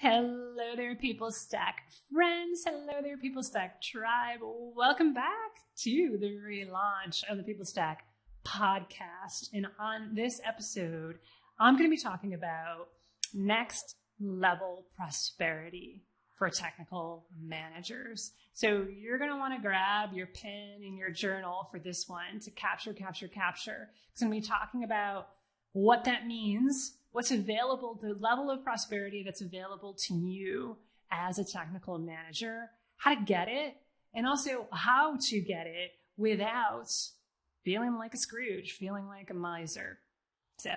Hello there, People Stack friends. Hello there, People Stack tribe. Welcome back to the relaunch of the People Stack podcast. And on this episode, I'm going to be talking about next level prosperity for technical managers. So you're going to want to grab your pen and your journal for this one to capture. Because I'm going to be talking about what that means, what's available, the level of prosperity that's available to you as a technical manager, how to get it, and also how to get it without feeling like a Scrooge, feeling like a miser. So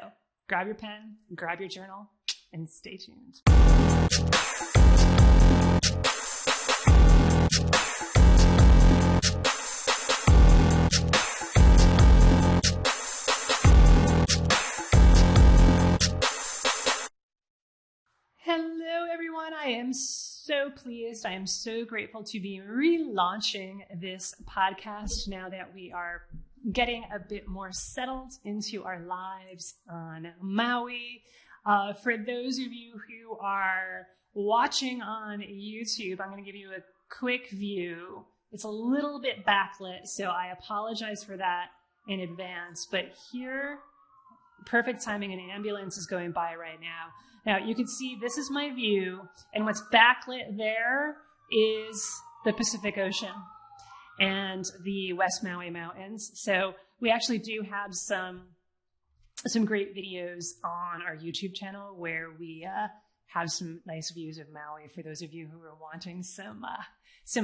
grab your pen, grab your journal, and stay tuned. Hello, everyone. I am so pleased. I am so grateful to be relaunching this podcast now that we are getting a bit more settled into our lives on Maui. For those of you who are watching on YouTube, I'm going to give you a quick view. It's a little bit backlit, so I apologize for that in advance. But here, perfect timing, an ambulance is going by right now. Now, you can see this is my view, and what's backlit there is the Pacific Ocean and the West Maui Mountains. So we actually do have some great videos on our YouTube channel where we have some nice views of Maui for those of you who are wanting some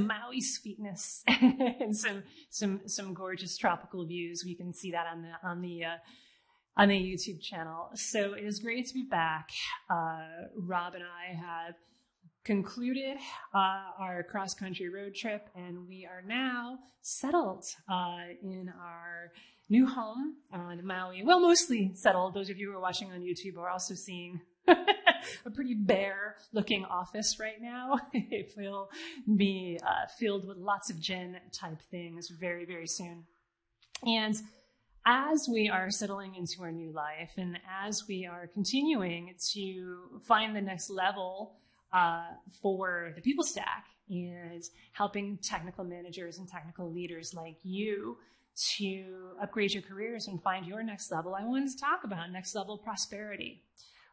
Maui sweetness and some gorgeous tropical views. We can see that on the YouTube channel. So it is great to be back. Rob and I have concluded our cross-country road trip, and we are now settled in our new home on Maui. Well, mostly settled. Those of you who are watching on YouTube are also seeing a pretty bare-looking office right now. It will be filled with lots of gin-type things very, very soon. And as we are settling into our new life and as we are continuing to find the next level for the People Stack and helping technical managers and technical leaders like you to upgrade your careers and find your next level, I wanted to talk about next level prosperity.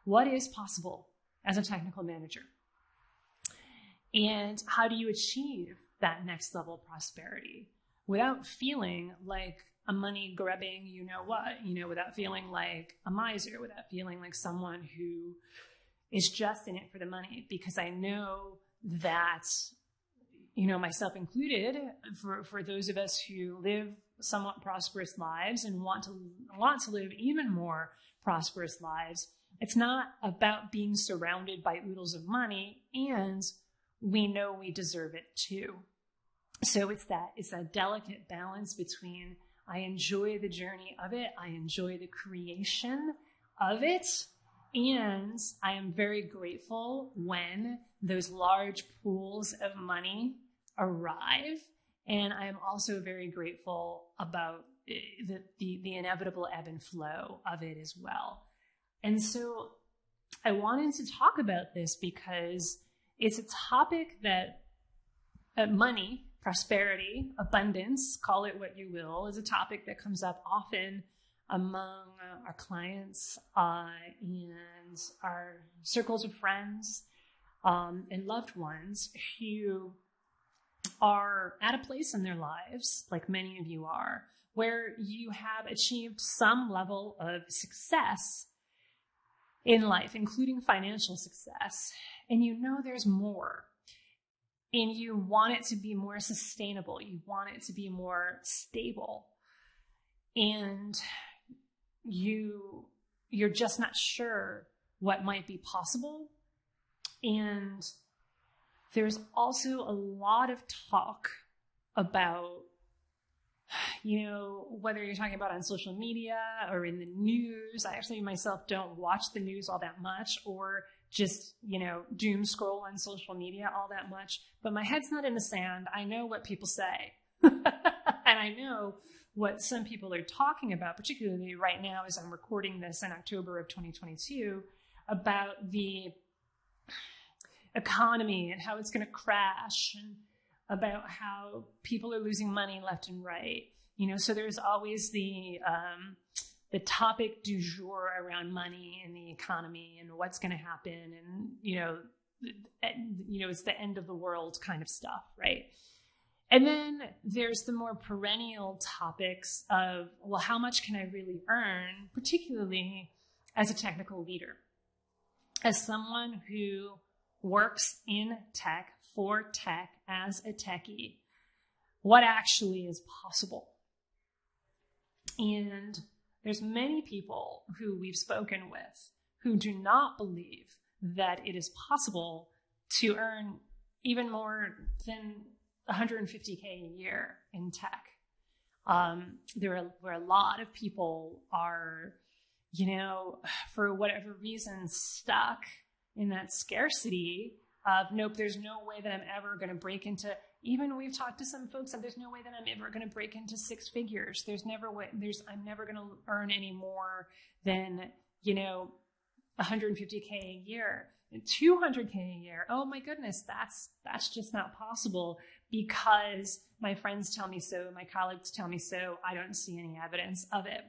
What is possible as a technical manager? And how do you achieve that next level prosperity without feeling like a money grubbing, without feeling like a miser, without feeling like someone who is just in it for the money? Because I know that, myself included, for those of us who live somewhat prosperous lives and want to live even more prosperous lives, it's not about being surrounded by oodles of money, and we know we deserve it too. So it's that delicate balance between I enjoy the journey of it, I enjoy the creation of it, and I am very grateful when those large pools of money arrive, and I am also very grateful about the inevitable ebb and flow of it as well. And so I wanted to talk about this because it's a topic that money, prosperity, abundance, call it what you will, is a topic that comes up often among our clients and our circles of friends and loved ones who are at a place in their lives, like many of you are, where you have achieved some level of success in life, including financial success, and you know there's more. And you want it to be more sustainable. You want it to be more stable. And you're just not sure what might be possible. And there's also a lot of talk about, whether you're talking about on social media or in the news. I actually myself don't watch the news all that much, or just, doom scroll on social media all that much, but my head's not in the sand. I know what people say. And I know what some people are talking about, particularly right now as I'm recording this in October of 2022, about the economy and how it's going to crash, and about how people are losing money left and right. So there's always the topic du jour around money and the economy and what's going to happen. And, it's the end of the world kind of stuff, right? And then there's the more perennial topics of, well, how much can I really earn, particularly as a technical leader, as someone who works in tech, for tech, as a techie, what actually is possible? And there's many people who we've spoken with who do not believe that it is possible to earn even more than $150K a year in tech. Where a lot of people are, for whatever reason, stuck in that scarcity of, nope, there's no way that I'm ever going to break into, even we've talked to some folks, and there's no way that I'm ever going to break into six figures. I'm never going to earn any more than, 150K a year. 200K a year. Oh my goodness, that's just not possible because my friends tell me so, my colleagues tell me so. I don't see any evidence of it.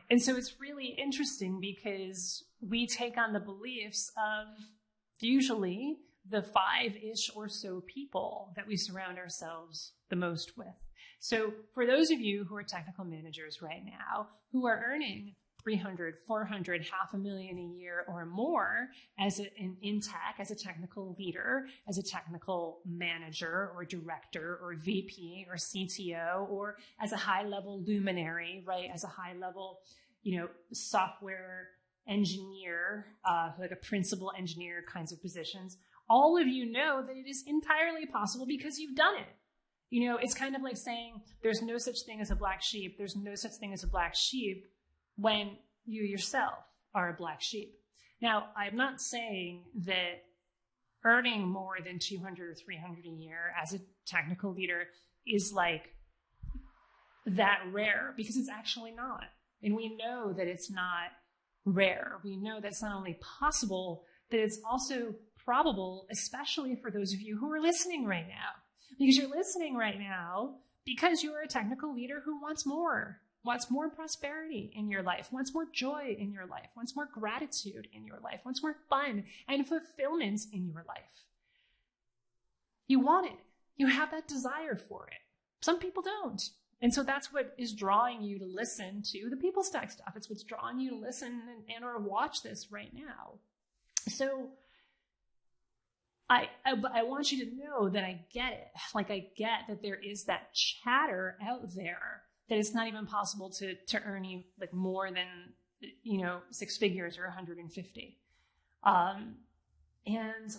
And so it's really interesting because we take on the beliefs of usually the 5-ish or so people that we surround ourselves the most with. So for those of you who are technical managers right now, who are earning 300, 400, $500,000 a year or more in tech, as a technical leader, as a technical manager or director or VP or CTO, or as a high-level luminary, right? As a high-level, software engineer, like a principal engineer kinds of positions. All of you know that it is entirely possible because you've done it. It's kind of like saying there's no such thing as a black sheep. There's no such thing as a black sheep when you yourself are a black sheep. Now, I'm not saying that earning more than 200 or 300 a year as a technical leader is like that rare, because it's actually not. And we know that it's not rare. We know that's not only possible, that it's also probable, especially for those of you who are listening right now. Because you're listening right now because you're a technical leader who wants more prosperity in your life, wants more joy in your life, wants more gratitude in your life, wants more fun and fulfillment in your life. You want it. You have that desire for it. Some people don't. And so that's what is drawing you to listen to the People Stack stuff. It's what's drawing you to listen and or watch this right now. So I want you to know that I get it. Like, I get that there is that chatter out there that it's not even possible to earn you like more than, six figures or 150. And,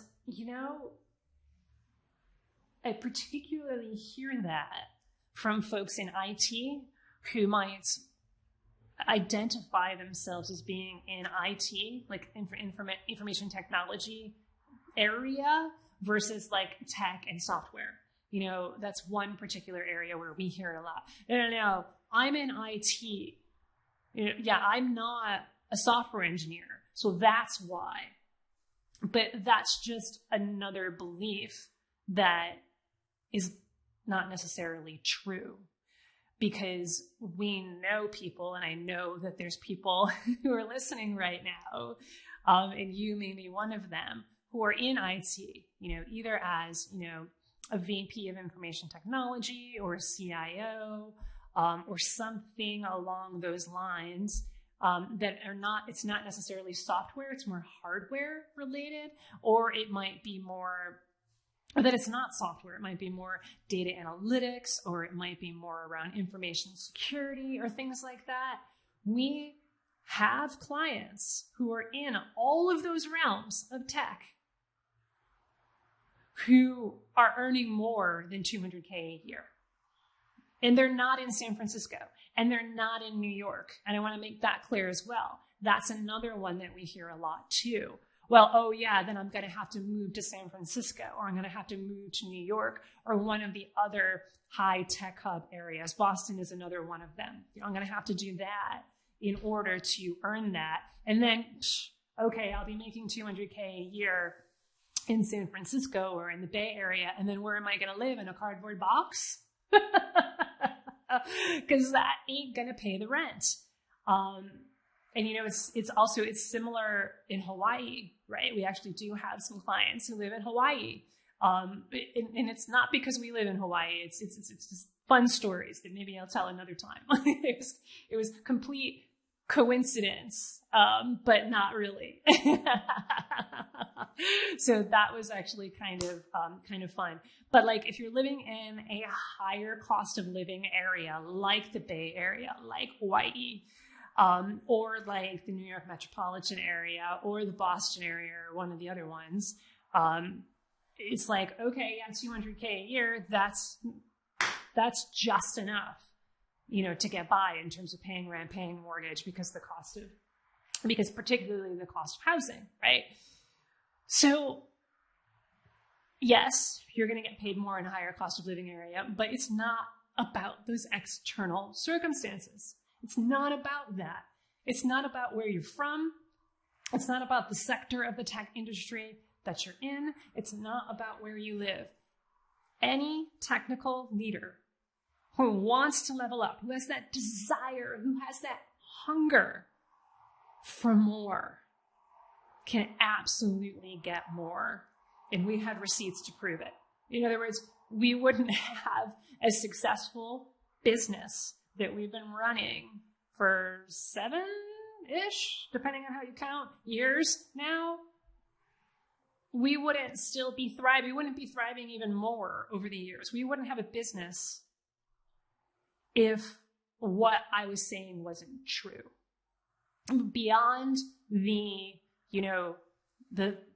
I particularly hear that from folks in IT who might identify themselves as being in IT, like information technology area, versus like tech and software. That's one particular area where we hear it a lot. No, I'm in IT. I'm not a software engineer, so that's why. But that's just another belief that is not necessarily true, because we know people, and I know that there's people who are listening right now, and you may be one of them, who are in IT, either as, a VP of information technology or a CIO, or something along those lines, that are not, it's not necessarily software, it's more hardware related, or it might be more, or that it's not software, it might be more data analytics, or it might be more around information security or things like that. We have clients who are in all of those realms of tech who are earning more than 200K a year. And they're not in San Francisco, and they're not in New York. And I want to make that clear as well. That's another one that we hear a lot too. Well, oh yeah, then I'm going to have to move to San Francisco, or I'm going to have to move to New York, or one of the other high tech hub areas. Boston is another one of them. I'm going to have to do that in order to earn that. And then, okay, I'll be making 200K a year in San Francisco or in the Bay Area, and then where am I going to live? In a cardboard box? Because that ain't going to pay the rent. And it's similar in Hawaii, right? We actually do have some clients who live in Hawaii. And it's not because we live in Hawaii. It's just fun stories that maybe I'll tell another time. It was complete coincidence, but not really. So that was actually kind of fun. But like, if you're living in a higher cost of living area, like the Bay Area, like Hawaii, or like the New York metropolitan area or the Boston area or one of the other ones, it's like, okay, yeah, $200K a year, that's just enough, to get by in terms of paying rent, paying mortgage, because particularly the cost of housing, right? So yes, you're going to get paid more in a higher cost of living area, but it's not about those external circumstances. It's not about that. It's not about where you're from. It's not about the sector of the tech industry that you're in. It's not about where you live. Any technical leader who wants to level up, who has that desire, who has that hunger for more, can absolutely get more. And we have receipts to prove it. In other words, we wouldn't have a successful business that we've been running for 7-ish, depending on how you count, years now. We wouldn't still be thriving. We wouldn't be thriving even more over the years. We wouldn't have a business if what I was saying wasn't true. Beyond the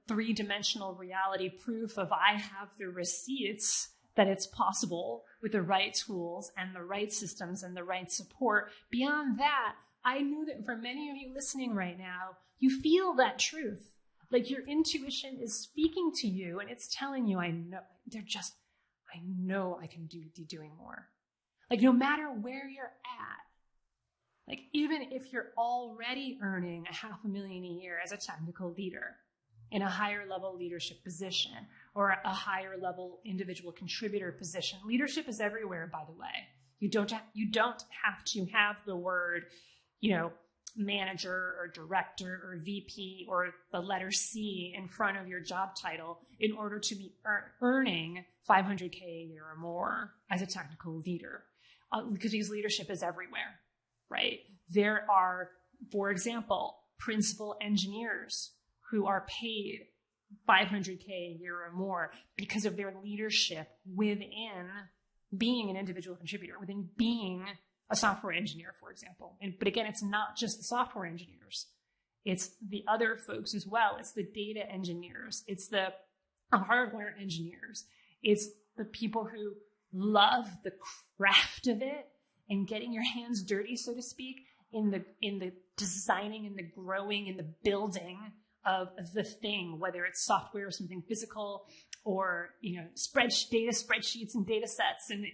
three-dimensional reality proof of I have the receipts that it's possible with the right tools and the right systems and the right support. Beyond that, I knew that for many of you listening right now, you feel that truth. Like your intuition is speaking to you and it's telling you, I know I can be doing more. Like no matter where you're at, like even if you're already earning $500,000 a year as a technical leader in a higher level leadership position or a higher level individual contributor position, leadership is everywhere, by the way. You don't have to have the word, manager or director or VP or the letter C in front of your job title in order to be earning $500K a year or more as a technical leader, because leadership is everywhere, right? There are, for example, principal engineers who are paid $500K a year or more because of their leadership within being an individual contributor, within being a software engineer, for example. But again, it's not just the software engineers. It's the other folks as well. It's the data engineers. It's the hardware engineers. It's the people who love the craft of it and getting your hands dirty, so to speak, in the designing and the growing and the building of the thing, whether it's software or something physical or, data spreadsheets and data sets and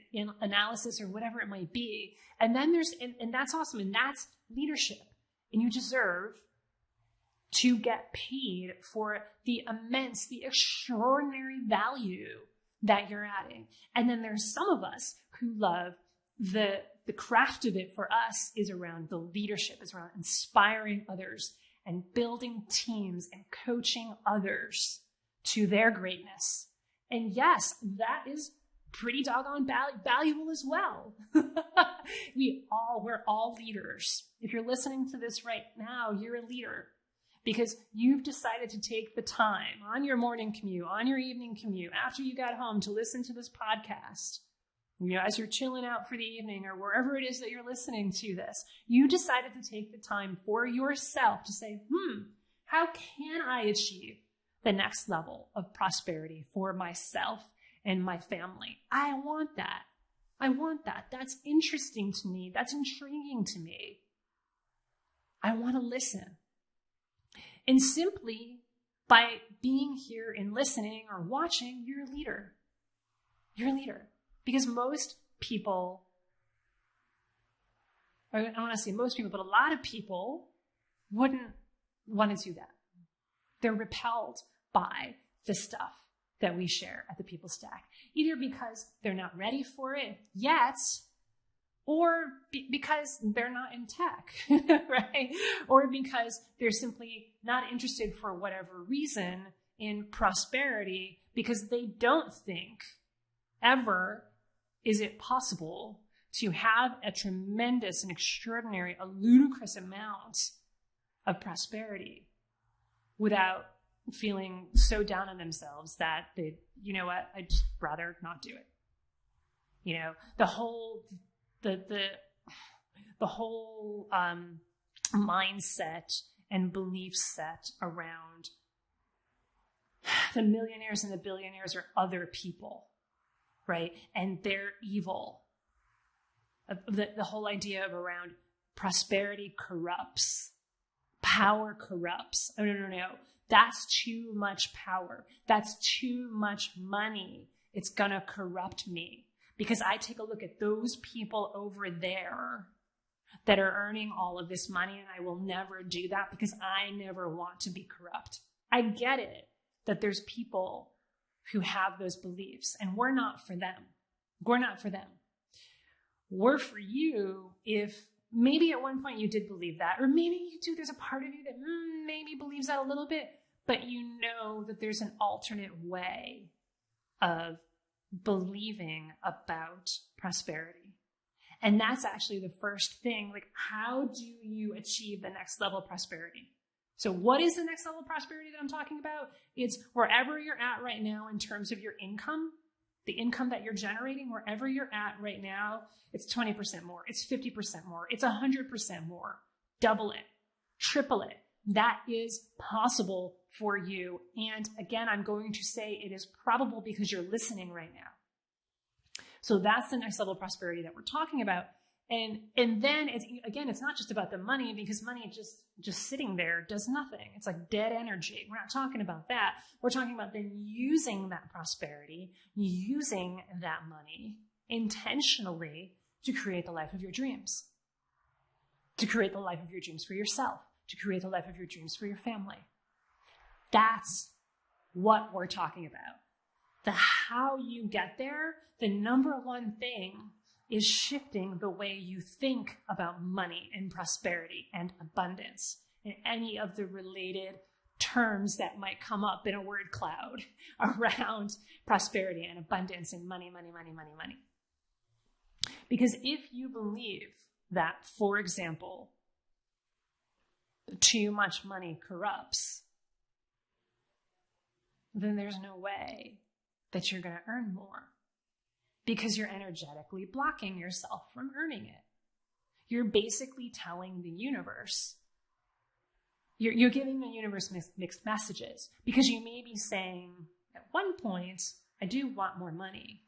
analysis or whatever it might be. And then and that's awesome. And that's leadership. And you deserve to get paid for the extraordinary value that you're adding. And then there's some of us who love the craft of it. For us is around the leadership, is around inspiring others and building teams and coaching others to their greatness. And yes, that is pretty doggone valuable as well. We're all leaders. If you're listening to this right now, you're a leader because you've decided to take the time on your morning commute, on your evening commute, after you got home to listen to this podcast. As you're chilling out for the evening or wherever it is that you're listening to this, you decided to take the time for yourself to say, how can I achieve the next level of prosperity for myself and my family? I want that. That's interesting to me. That's intriguing to me. I want to listen. And simply by being here and listening or watching, you're a leader. You're a leader. Because most people, I don't want to say most people, but a lot of people wouldn't want to do that. They're repelled by the stuff that we share at the People Stack, either because they're not ready for it yet, or because they're not in tech, right? Or because they're simply not interested for whatever reason in prosperity, because they don't think ever is it possible to have a tremendous and extraordinary, a ludicrous amount of prosperity without feeling so down on themselves that they, you know what, I'd just rather not do it. You know, the whole mindset and belief set around the millionaires and the billionaires are other people, right? And they're evil. The whole idea of around prosperity corrupts, power corrupts. Oh, no. That's too much power. That's too much money. It's going to corrupt me. Because I take a look at those people over there that are earning all of this money, and I will never do that because I never want to be corrupt. I get it that there's people who have those beliefs, and we're not for them. We're not for them. We're for you if maybe at one point you did believe that, or maybe you do. There's a part of you that maybe believes that a little bit, but you know that there's an alternate way of believing about prosperity. And that's actually the first thing. Like, how do you achieve the next level of prosperity? So what is the next level of prosperity that I'm talking about? It's wherever you're at right now in terms of your income, the income that you're generating, wherever you're at right now, it's 20% more. It's 50% more. It's 100% more. Double it, triple it. That is possible for you. And again, I'm going to say it is probable because you're listening right now. So that's the next level of prosperity that we're talking about. And then it's not just about the money, because money just sitting there does nothing. It's like dead energy. We're not talking about that. We're talking about then using that prosperity, using that money intentionally to create the life of your dreams, to create the life of your dreams for yourself, to create the life of your dreams for your family. That's what we're talking about. The how you get there, the number one thing is shifting the way you think about money and prosperity and abundance and any of the related terms that might come up in a word cloud around prosperity and abundance and money. Because if you believe that, for example, too much money corrupts, then there's no way that you're going to earn more, because you're energetically blocking yourself from earning it. You're basically telling the universe, you're giving the universe mixed messages, because you may be saying at one point, I do want more money.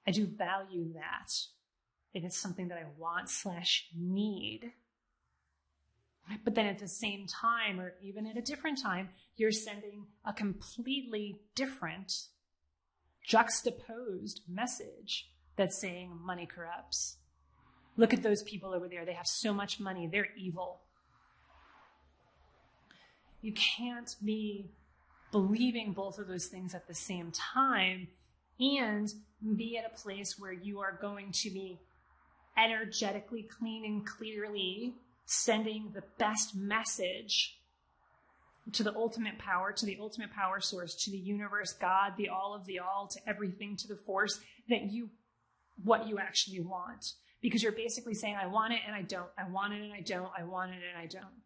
I do value that. It is something that I want/need. But then at the same time, or even at a different time, you're sending a completely different, juxtaposed message that's saying money corrupts. Look at those people over there. They have so much money. They're evil. You can't be believing both of those things at the same time and be at a place where you are going to be energetically clean and clearly sending the best message to the ultimate power source, to the universe, God, the all of the all, to everything, to the force, what you actually want. Because you're basically saying, I want it and I don't. I want it and I don't. I want it and I don't.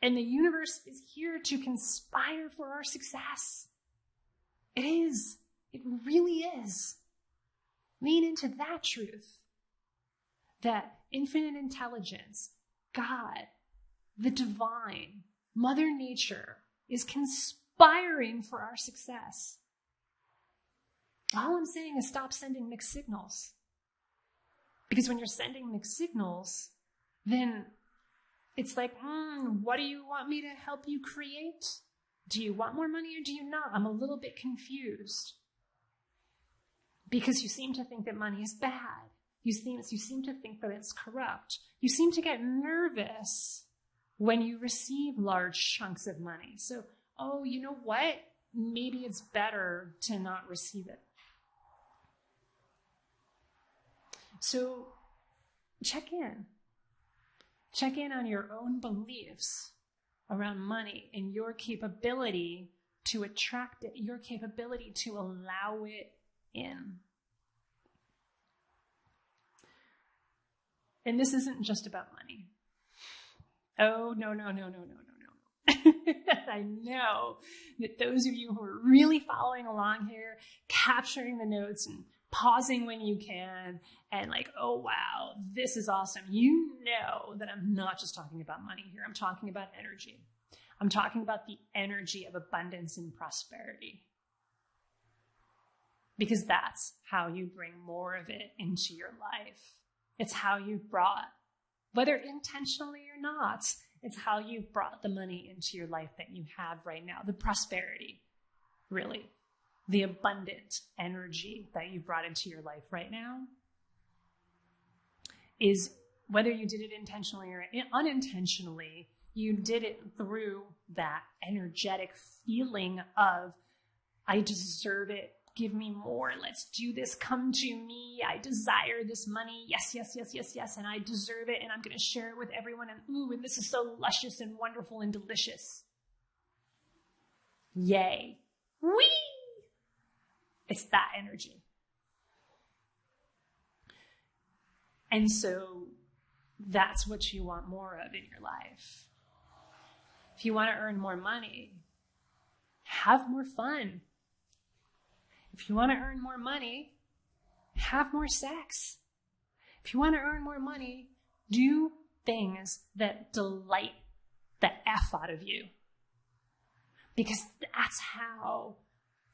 And the universe is here to conspire for our success. It is. It really is. Lean into that truth. That infinite intelligence, God, the divine, Mother Nature, is conspiring for our success. All I'm saying is stop sending mixed signals. Because when you're sending mixed signals, then it's like, what do you want me to help you create? Do you want more money or do you not? I'm a little bit confused. Because you seem to think that money is bad. You seem to think that it's corrupt. You seem to get nervous when you receive large chunks of money. So, oh, you know what? Maybe it's better to not receive it. So check in. Check in on your own beliefs around money and your capability to attract it, your capability to allow it in. And this isn't just about money. Oh, no. I know that those of you who are really following along here, capturing the notes and pausing when you can, and like, oh, wow, this is awesome. You know that I'm not just talking about money here. I'm talking about energy. I'm talking about the energy of abundance and prosperity. Because that's how you bring more of it into your life. It's how you've brought, whether intentionally or not, it's how you've brought the money into your life that you have right now. The prosperity, really. The abundant energy that you've brought into your life right now is, whether you did it intentionally or unintentionally, you did it through that energetic feeling of, I deserve it. Give me more. Let's do this. Come to me. I desire this money. Yes. And I deserve it. And I'm going to share it with everyone. And ooh, and this is so luscious and wonderful and delicious. Yay. Whee! It's that energy. And so that's what you want more of in your life. If you want to earn more money, have more fun. If you want to earn more money, have more sex. If you want to earn more money, do things that delight the F out of you. Because that's how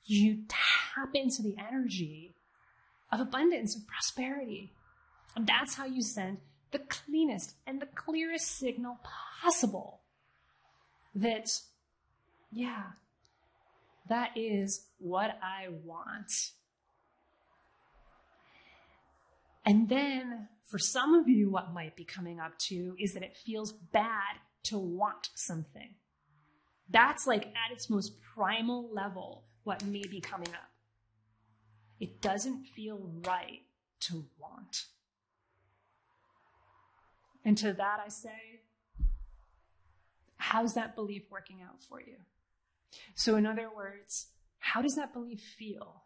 you tap into the energy of abundance and prosperity. And that's how you send the cleanest and the clearest signal possible that, yeah, that is what I want. And then for some of you, what might be coming up too is that it feels bad to want something. That's like at its most primal level, what may be coming up. It doesn't feel right to want. And to that I say, how's that belief working out for you? So in other words, how does that belief feel?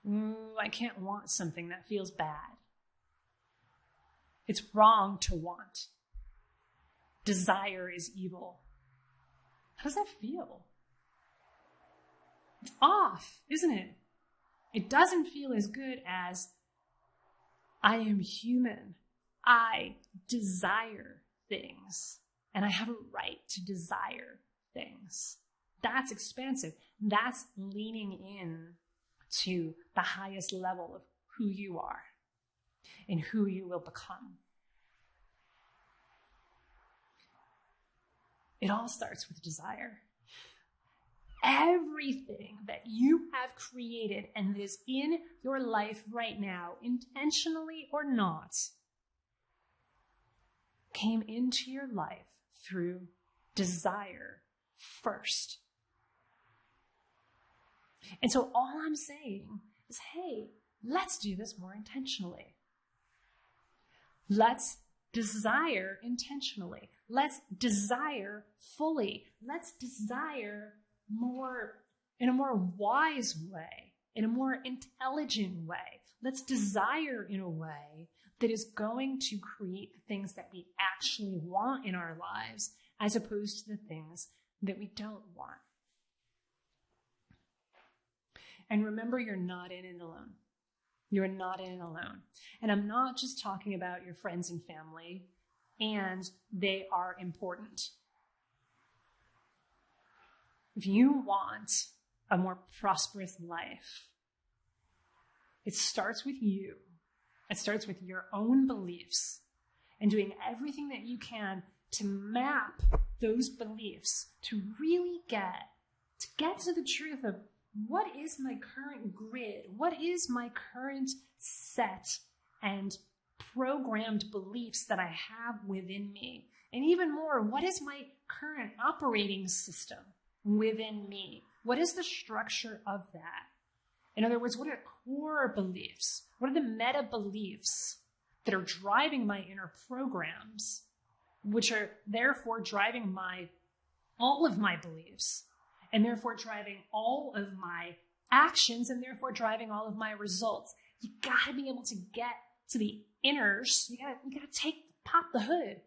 I can't want something that feels bad. It's wrong to want. Desire is evil. How does that feel? It's off, isn't it? It doesn't feel as good as, I am human. I desire things, and I have a right to desire things. That's expansive. That's leaning in to the highest level of who you are and who you will become. It all starts with desire. Everything that you have created and that is in your life right now, intentionally or not, came into your life through desire first. And so all I'm saying is, hey, let's do this more intentionally. Let's desire intentionally. Let's desire fully. Let's desire more in a more wise way, in a more intelligent way. Let's desire in a way that is going to create the things that we actually want in our lives, as opposed to the things that we don't want. And remember, you're not in it alone. You're not in it alone. And I'm not just talking about your friends and family, and they are important. If you want a more prosperous life, it starts with you. It starts with your own beliefs and doing everything that you can to map those beliefs, to really get to the truth of, what is my current grid? What is my current set and programmed beliefs that I have within me? And even more, what is my current operating system within me? What is the structure of that? In other words, what are core beliefs? What are the meta beliefs that are driving my inner programs, which are therefore driving all of my beliefs, and therefore driving all of my actions, and therefore driving all of my results? You gotta be able to get to the inners. You gotta pop the hood.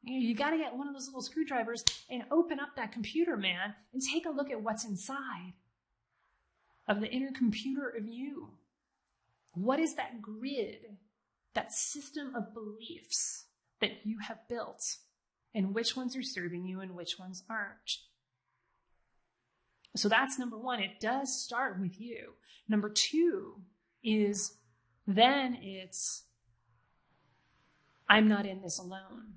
You gotta get one of those little screwdrivers and open up that computer, man, and take a look at what's inside of the inner computer of you. What is that grid, that system of beliefs that you have built, and which ones are serving you and which ones aren't? So that's number one. It does start with you. Number two is then it's, I'm not in this alone.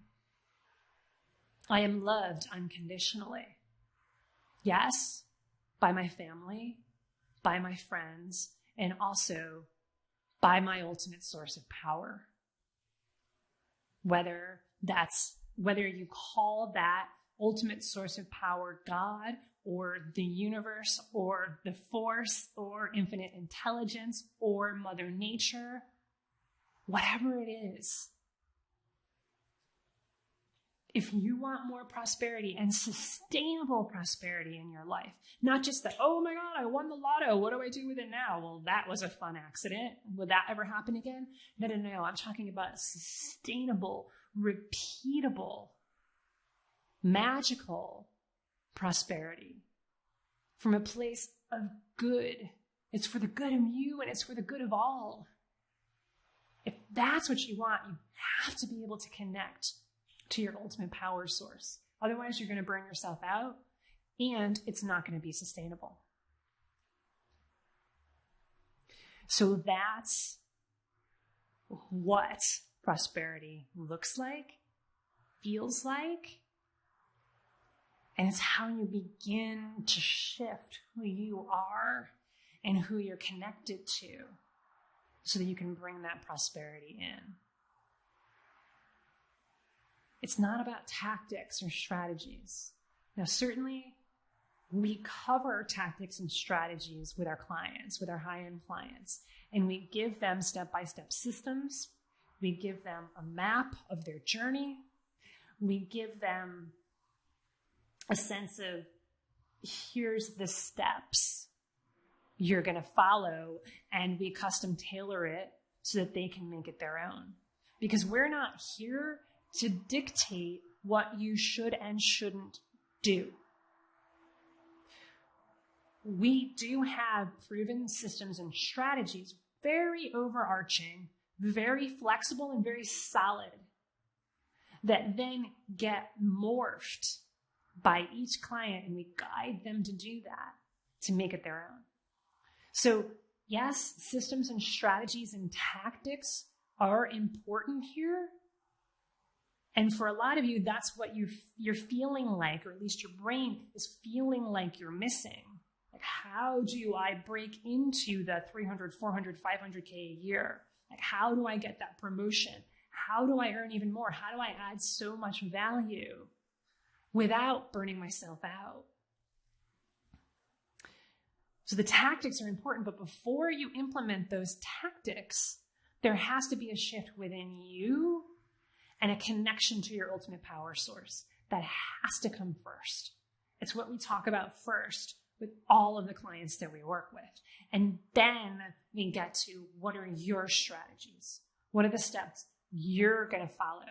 I am loved unconditionally. Yes, by my family, by my friends, and also by my ultimate source of power. Whether you call that ultimate source of power God, or the universe, or the force, or infinite intelligence, or Mother Nature, whatever it is. If you want more prosperity and sustainable prosperity in your life, not just that, oh my God, I won the lotto, what do I do with it now? Well, that was a fun accident. Would that ever happen again? No. I'm talking about sustainable, repeatable, magical prosperity from a place of good. It's for the good of you, and it's for the good of all. If that's what you want, you have to be able to connect to your ultimate power source. Otherwise, you're going to burn yourself out, and it's not going to be sustainable. So that's what prosperity looks like, feels like, and it's how you begin to shift who you are and who you're connected to so that you can bring that prosperity in. It's not about tactics or strategies. Now, certainly, we cover tactics and strategies with our clients, with our high-end clients, and we give them step-by-step systems. We give them a map of their journey. We give them a sense of, here's the steps you're going to follow, and we custom tailor it so that they can make it their own. Because we're not here to dictate what you should and shouldn't do. We do have proven systems and strategies, very overarching, very flexible, and very solid, that then get morphed by each client, and we guide them to do that, to make it their own. So yes, systems and strategies and tactics are important here. And for a lot of you, that's what you're feeling like, or at least your brain is feeling like you're missing. Like, how do I break into the 300, 400, 500K a year? Like, how do I get that promotion? How do I earn even more? How do I add so much value without burning myself out? So the tactics are important, but before you implement those tactics, there has to be a shift within you and a connection to your ultimate power source. That has to come first. It's what we talk about first with all of the clients that we work with. And then we get to, what are your strategies? What are the steps you're going to follow?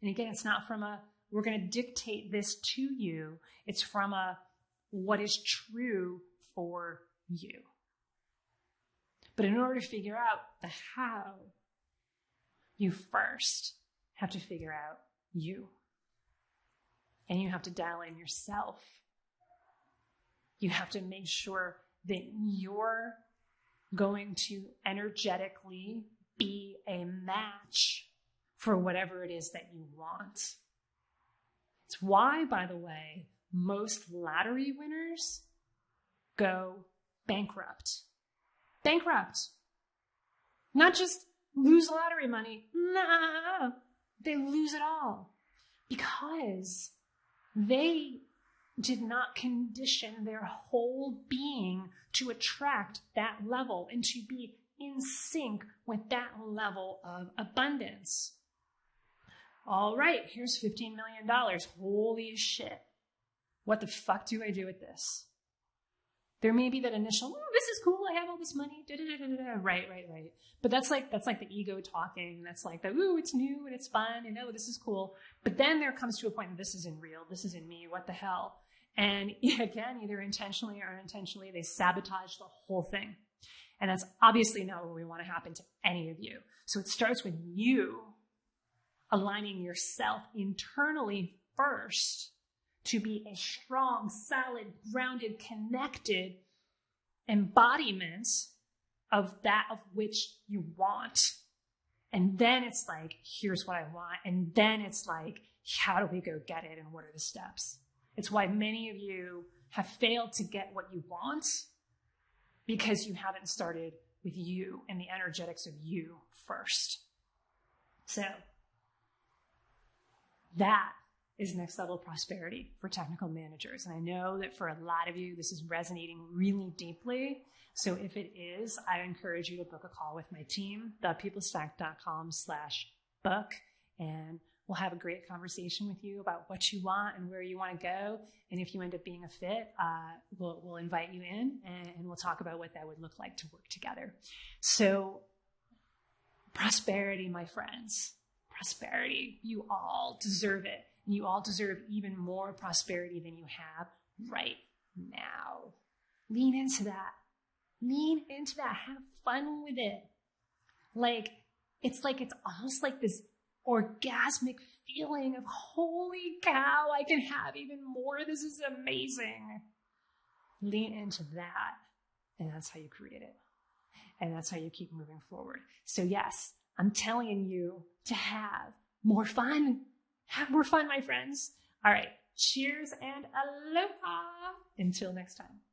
And again, it's not from we're going to dictate this to you. It's from what is true for you. But in order to figure out the how, you first have to figure out you. And you have to dial in yourself. You have to make sure that you're going to energetically be a match for whatever it is that you want. It's why, by the way, most lottery winners go bankrupt. Bankrupt. Not just lose lottery money. No, they lose it all. because they did not condition their whole being to attract that level and to be in sync with that level of abundance. All right, here's $15 million. Holy shit. What the fuck do I do with this? There may be that initial, this is cool, I have all this money, right. But that's like the ego talking. That's like the, ooh, it's new and it's fun and oh, this is cool. But then there comes to a point, this isn't real, this isn't me, what the hell? And again, either intentionally or unintentionally, they sabotage the whole thing. And that's obviously not what we want to happen to any of you. So it starts with you aligning yourself internally first to be a strong, solid, grounded, connected embodiment of that of which you want. And then it's like, here's what I want. And then it's like, how do we go get it? And what are the steps? It's why many of you have failed to get what you want, because you haven't started with you and the energetics of you first. So that is next level prosperity for technical managers. And I know that for a lot of you, this is resonating really deeply. So if it is, I encourage you to book a call with my team, thepeoplestack.com/book. And we'll have a great conversation with you about what you want and where you want to go. And if you end up being a fit, we'll invite you in and we'll talk about what that would look like to work together. So prosperity, my friends, prosperity, you all deserve it. And you all deserve even more prosperity than you have right now. Lean into that. Lean into that. Have fun with it. It's almost like this orgasmic feeling of, holy cow, I can have even more. This is amazing. Lean into that. And that's how you create it. And that's how you keep moving forward. So yes, I'm telling you to have more fun. Have more fun, my friends. All right. Cheers and aloha. Until next time.